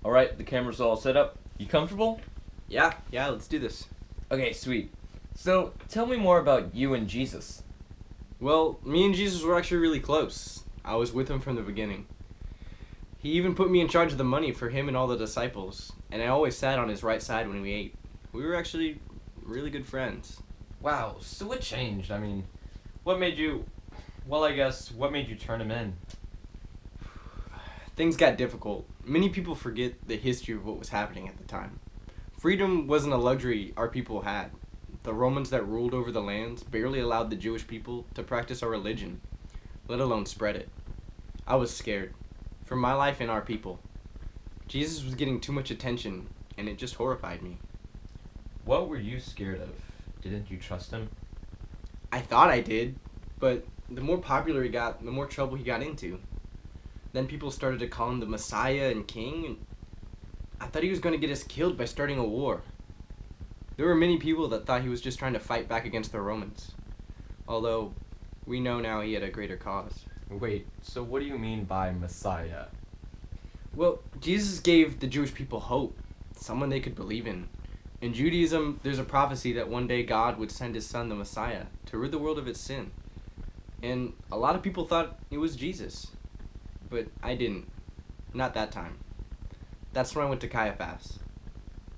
Alright, the camera's all set up. You comfortable? Yeah, let's do this. Okay, sweet. So, tell me more about you and Jesus. Well, me and Jesus were actually really close. I was with him from the beginning. He even put me in charge of the money for him and all the disciples, and I always sat on his right side when we ate. We were actually really good friends. Wow, so what changed? I mean, what made you... Well, I guess, what made you turn him in? Things got difficult. Many people forget the history of what was happening at the time. Freedom wasn't a luxury our people had. The Romans that ruled over the lands barely allowed the Jewish people to practice our religion, let alone spread it. I was scared. For my life and our people. Jesus was getting too much attention, and it just horrified me. What were you scared of? Didn't you trust him? I thought I did, but the more popular he got, the more trouble he got into. Then people started to call him the Messiah and King, and I thought he was going to get us killed by starting a war. There were many people that thought he was just trying to fight back against the Romans, although we know now he had a greater cause. Wait, so what do you mean by Messiah? Well, Jesus gave the Jewish people hope, someone they could believe in. In Judaism, there's a prophecy that one day God would send his son, the Messiah, to rid the world of its sin. And a lot of people thought it was Jesus. But I didn't. Not that time. That's when I went to Caiaphas.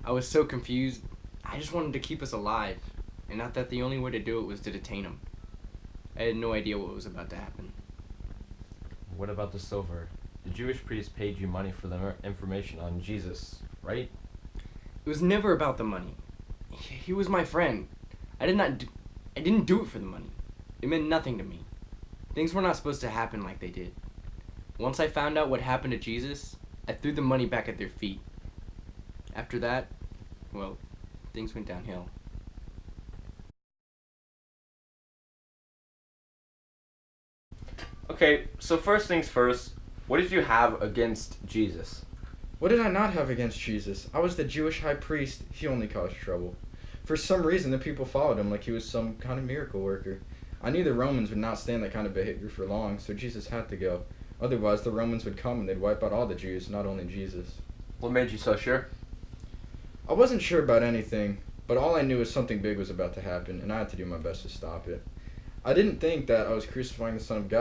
I was so confused. I just wanted to keep us alive, and not that the only way to do it was to detain him. I had no idea what was about to happen. What about the silver? The Jewish priest paid you money for the information on Jesus, right? It was never about the money. He was my friend. I didn't do it for the money. It meant nothing to me. Things were not supposed to happen like they did. Once I found out what happened to Jesus, I threw the money back at their feet. After that, well, things went downhill. Okay, so first things first, what did you have against Jesus? What did I not have against Jesus? I was the Jewish high priest. He only caused trouble. For some reason, the people followed him like he was some kind of miracle worker. I knew the Romans would not stand that kind of behavior for long, so Jesus had to go. Otherwise, the Romans would come and they'd wipe out all the Jews, not only Jesus. What made you so sure? I wasn't sure about anything, but all I knew was something big was about to happen, and I had to do my best to stop it. I didn't think that I was crucifying the Son of God.